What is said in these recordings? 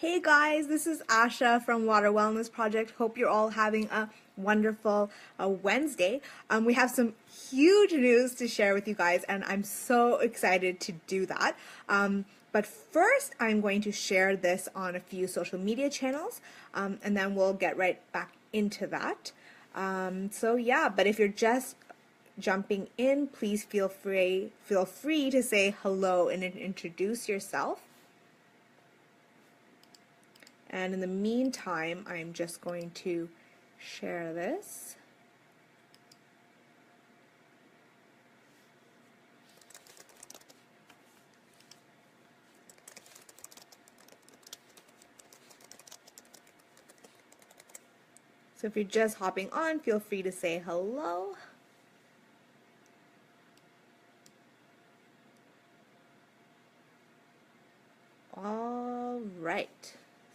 Hey guys, this is Asha from Wellness Project. Hope you're all having a wonderful Wednesday. We have some huge news to share with you guys, and I'm so excited to do that. But first, I'm going to share this on a few social media channels, and then we'll get right back into that. But if you're just jumping in, please feel free to say hello and introduce yourself. And in the meantime, I'm just going to share this. So if you're just hopping on, feel free to say hello. All right.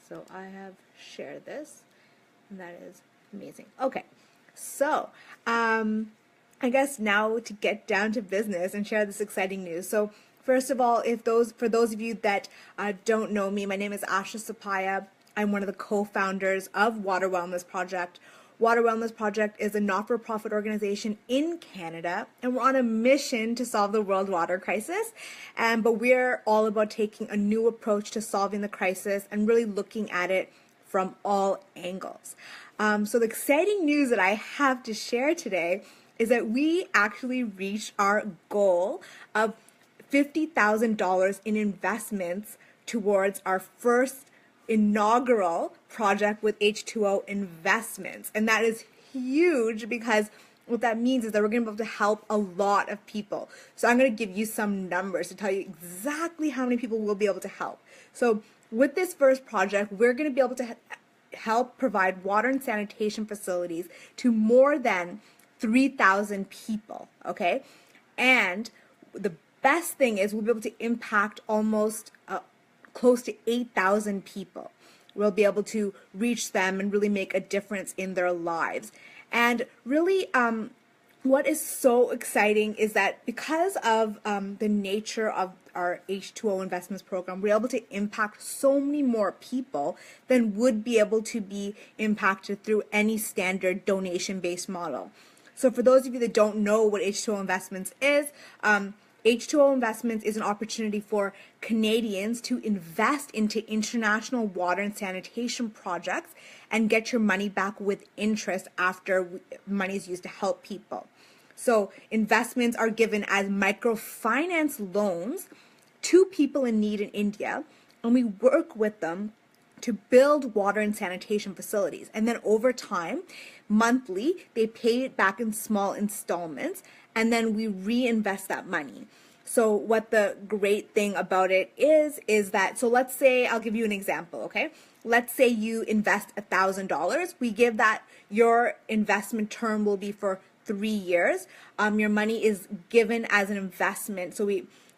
So I have shared this, and that is amazing. Okay, so I guess now to get down to business and share this exciting news. So first of all, for those of you that don't know me, my name is Asha Sapaya. I'm one of the co-founders of Water Wellness Project. Water Wellness Project is a not-for-profit organization in Canada, and we're on a mission to solve the world water crisis. But we're all about taking a new approach to solving the crisis and really looking at it from all angles. So the exciting news that I have to share today is that we actually reached our goal of $50,000 in investments towards our first inaugural project with H2O Investments. And that is huge because what that means is that we're going to be able to help a lot of people. So I'm going to give you some numbers to tell you exactly how many people we'll be able to help. So with this first project, we're going to be able to help provide water and sanitation facilities to more than 3,000 people, okay? And the best thing is we'll be able to impact almost close to 8,000 people. We'll be able to reach them and really make a difference in their lives. And really, what is so exciting is that because of the nature of our H2O investments program, we're able to impact so many more people than would be able to be impacted through any standard donation-based model. So for those of you that don't know what H2O investments is, H2O Investments is an opportunity for Canadians to invest into international water and sanitation projects and get your money back with interest after money is used to help people. So investments are given as microfinance loans to people in need in India, and we work with them to build water and sanitation facilities. And then over time, monthly, they pay it back in small installments, and then we reinvest that money. So what the great thing about it is that, so let's say, I'll give you an example, okay? Let's say you invest $1,000. We give that, your investment term will be for 3 years. Your money is given as an investment. So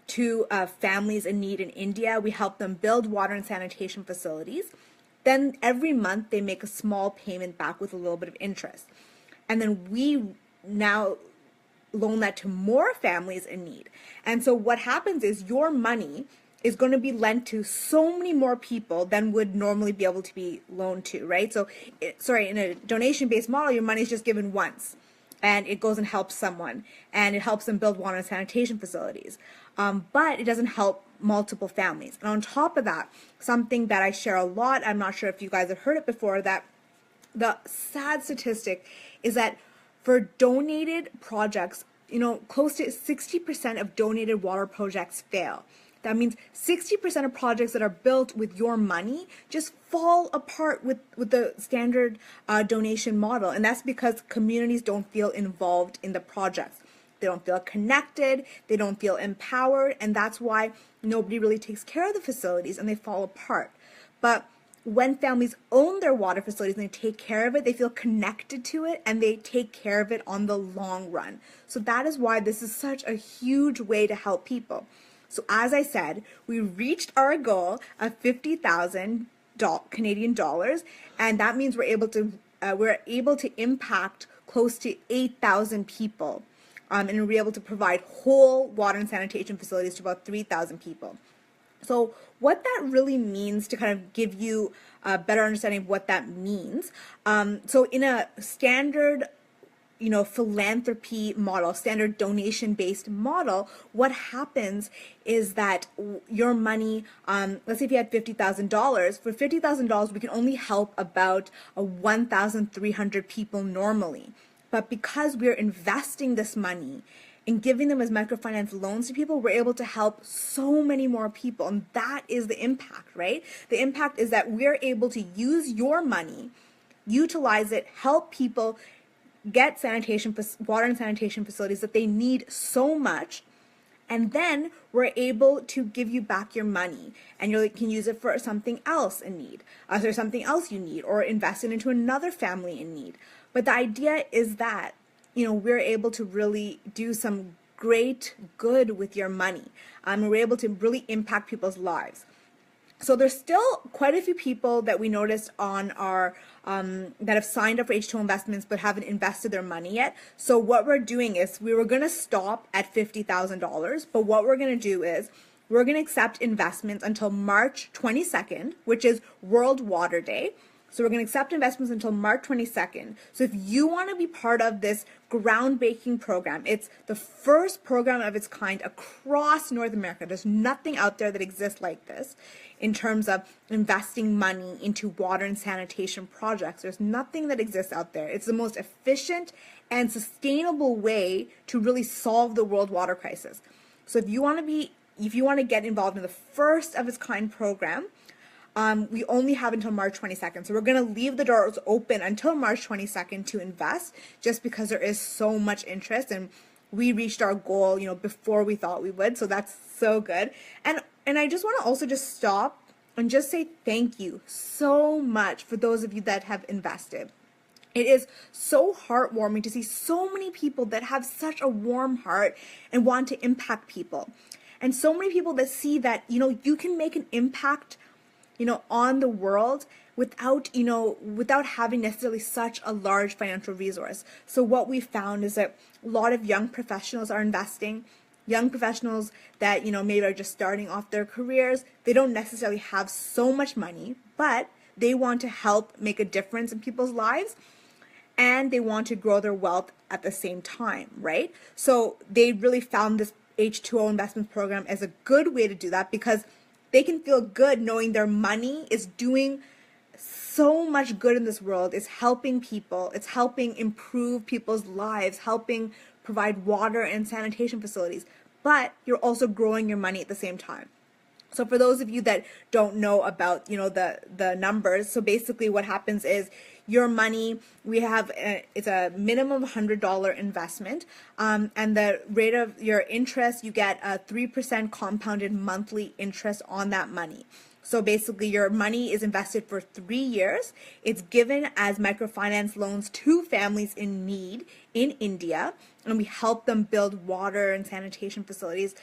to families in need in India, we help them build water and sanitation facilities. Then every month they make a small payment back with a little bit of interest. And then we now loan that to more families in need. And so what happens is your money is going to be lent to so many more people than would normally be able to be loaned to, right? So, in a donation-based model, your money is just given once, and it goes and helps someone, and it helps them build water and sanitation facilities. But it doesn't help multiple families. And on top of that, something that I share a lot, I'm not sure if you guys have heard it before, that the sad statistic is that for donated projects, close to 60% of donated water projects fail. That means 60% of projects that are built with your money just fall apart with the standard donation model. And that's because communities don't feel involved in the projects. They don't feel connected, they don't feel empowered, and that's why nobody really takes care of the facilities and they fall apart. But when families own their water facilities and they take care of it, they feel connected to it and they take care of it on the long run. So that is why this is such a huge way to help people. So as I said, we reached our goal of 50,000 Canadian dollars, and that means we're able to impact close to 8,000 people, and we're able to provide whole water and sanitation facilities to about 3,000 people. So what that really means, to kind of give you a better understanding of what that means. So in a standard philanthropy model, standard donation-based model, what happens is that your money, let's say if you had $50,000, for $50,000, we can only help about 1,300 people normally. But because we're investing this money and giving them as microfinance loans to people, we're able to help so many more people. And that is the impact, right? The impact is that we're able to use your money, utilize it, help people get water and sanitation facilities that they need so much, and then we're able to give you back your money, and you can use it for something else in need, or something else you need, or invest it into another family in need. But the idea is that we're able to really do some great good with your money. We're able to really impact people's lives. So there's still quite a few people that we noticed on our that have signed up for H2O investments but haven't invested their money yet. So what we're doing is we were going to stop at $50,000, but what we're going to do is we're going to accept investments until March 22nd, which is World Water Day. So we're going to accept investments until March 22nd. So if you want to be part of this groundbreaking program, it's the first program of its kind across North America. There's nothing out there that exists like this in terms of investing money into water and sanitation projects. There's nothing that exists out there. It's the most efficient and sustainable way to really solve the world water crisis. So if you want to get involved in the first of its kind program, we only have until March 22nd. So we're going to leave the doors open until March 22nd to invest, just because there is so much interest, and we reached our goal, before we thought we would. So that's so good. And I just want to also just stop and just say thank you so much for those of you that have invested. It is so heartwarming to see so many people that have such a warm heart and want to impact people. And so many people that see that, you can make an impact on the world without having necessarily such a large financial resource. So what we found is that a lot of young professionals are investing, young professionals that, maybe are just starting off their careers. They don't necessarily have so much money, but they want to help make a difference in people's lives, and they want to grow their wealth at the same time, right? So they really found this H2O investment program as a good way to do that, because they can feel good knowing their money is doing so much good in this world. It's helping people. It's helping improve people's lives, helping provide water and sanitation facilities. But you're also growing your money at the same time. So for those of you that don't know about, the numbers, so basically what happens is your money, it's a minimum $100 investment, and the rate of your interest, you get a 3% compounded monthly interest on that money. So basically your money is invested for 3 years. It's given as microfinance loans to families in need in India, and we help them build water and sanitation facilities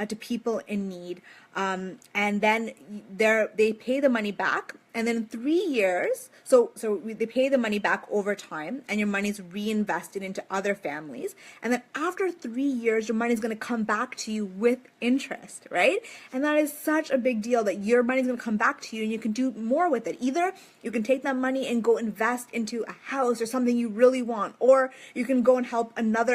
to people in need. And then they pay the money back, and then in 3 years, they pay the money back over time, and your money is reinvested into other families. And then after 3 years, your money is going to come back to you with interest, right? And that is such a big deal, that your money is going to come back to you, and you can do more with it. Either you can take that money and go invest into a house or something you really want, or you can go and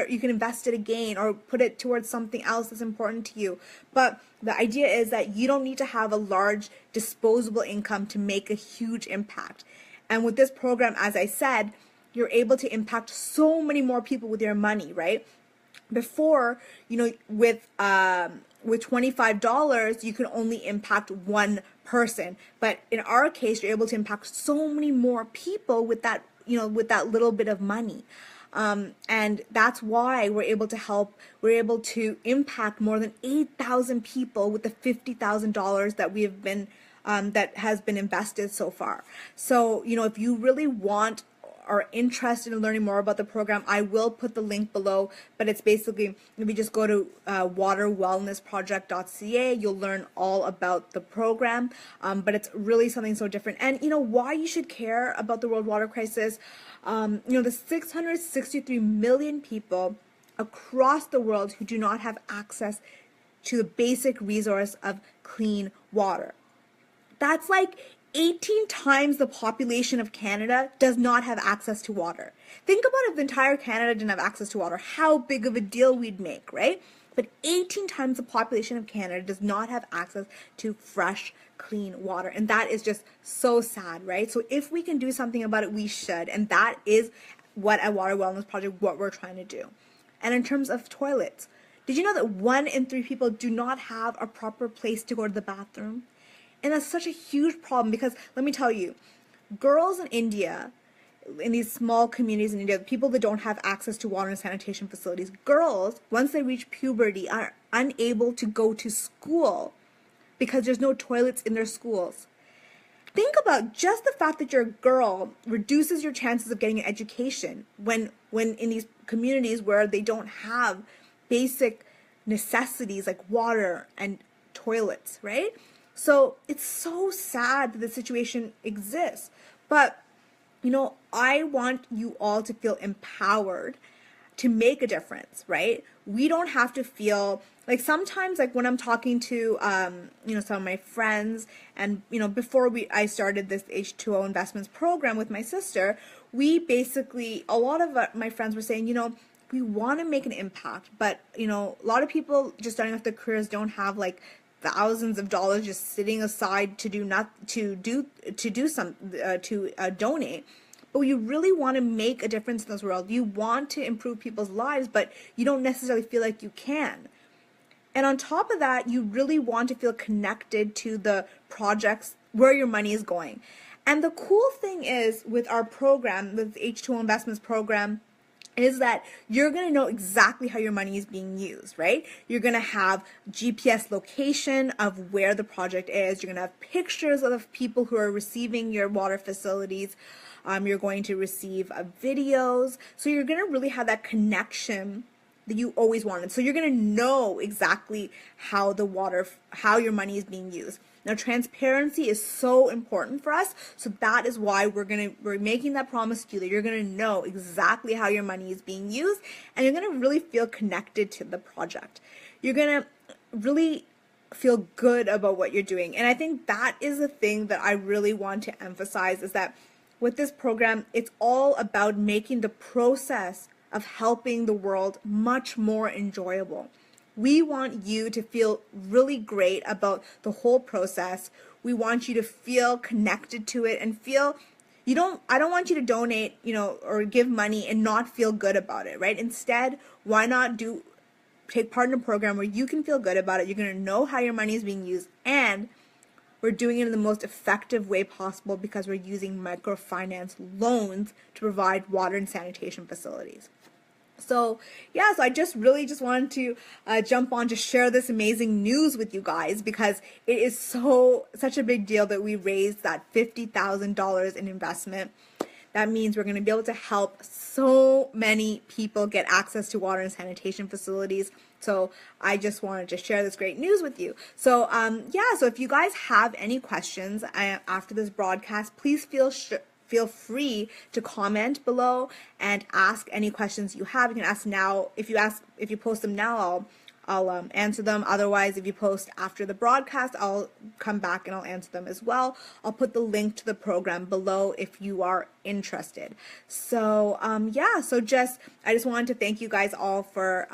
you can invest it again, or put it towards something else that's important to you. But the idea is that you don't need to have a large disposable income to make a huge impact. And with this program, as I said, you're able to impact so many more people with your money, right? Before, with $25, you can only impact one person. But in our case, you're able to impact so many more people with that, with that little bit of money. And that's why we're able to impact more than 8,000 people with the $50,000 that that has been invested so far. So, if you really want are interested in learning more about the program, I will put the link below, but it's basically, if you just go to waterwellnessproject.ca, you'll learn all about the program, but it's really something so different. And why you should care about the world water crisis, the 663 million people across the world who do not have access to the basic resource of clean water. That's like 18 times the population of Canada does not have access to water. Think about if the entire Canada didn't have access to water, how big of a deal we'd make, right? But 18 times the population of Canada does not have access to fresh, clean water. And that is just so sad, right? So if we can do something about it, we should. And that is what at Water Wellness Project, what we're trying to do. And in terms of toilets, did you know that 1 in 3 people do not have a proper place to go to the bathroom? And that's such a huge problem because let me tell you, girls in India, in these small communities in India, people that don't have access to water and sanitation facilities, girls, once they reach puberty, are unable to go to school because there's no toilets in their schools. Think about just the fact that you're a girl reduces your chances of getting an education when in these communities where they don't have basic necessities like water and toilets, right? So it's so sad that the situation exists. But, you know, I want you all to feel empowered to make a difference, right? We don't have to feel like sometimes, like when I'm talking to, some of my friends and, before I started this H2O investments program with my sister, we basically, a lot of my friends were saying, we want to make an impact, but, a lot of people just starting off their careers don't have like thousands of dollars just sitting aside to donate. But you really want to make a difference in this world. You want to improve people's lives, but you don't necessarily feel like you can. And on top of that, you really want to feel connected to the projects where your money is going. And the cool thing is with our program, with the H2O Investments program, is that you're going to know exactly how your money is being used, right? You're going to have GPS location of where the project is. You're going to have pictures of people who are receiving your water facilities. You're going to receive videos. So you're going to really have that connection that you always wanted. So you're going to know exactly how your money is being used. Now, transparency is so important for us, so that is why we're making that promise to you that you're going to know exactly how your money is being used, and you're going to really feel connected to the project. You're going to really feel good about what you're doing, and I think that is the thing that I really want to emphasize is that with this program, it's all about making the process of helping the world much more enjoyable. We want you to feel really great about the whole process. We want you to feel connected to it and feel I don't want you to donate, or give money and not feel good about it, right? Instead, why not take part in a program where you can feel good about it. You're going to know how your money is being used, and we're doing it in the most effective way possible because we're using microfinance loans to provide water and sanitation facilities. So I just wanted to jump on to share this amazing news with you guys because it is such a big deal that we raised that $50,000 in investment. That means we're going to be able to help so many people get access to water and sanitation facilities. So I just wanted to share this great news with you. So so if you guys have any questions after this broadcast, please feel free to comment below and ask any questions you have. You can ask now. If you post them now, I'll answer them. Otherwise, if you post after the broadcast, I'll come back and I'll answer them as well. I'll put the link to the program below if you are interested. So I just wanted to thank you guys all for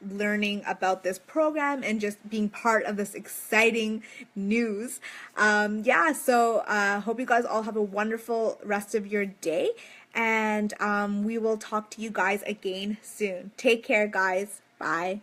learning about this program and just being part of this exciting news. Hope you guys all have a wonderful rest of your day, and we will talk to you guys again soon. Take care, guys. Bye.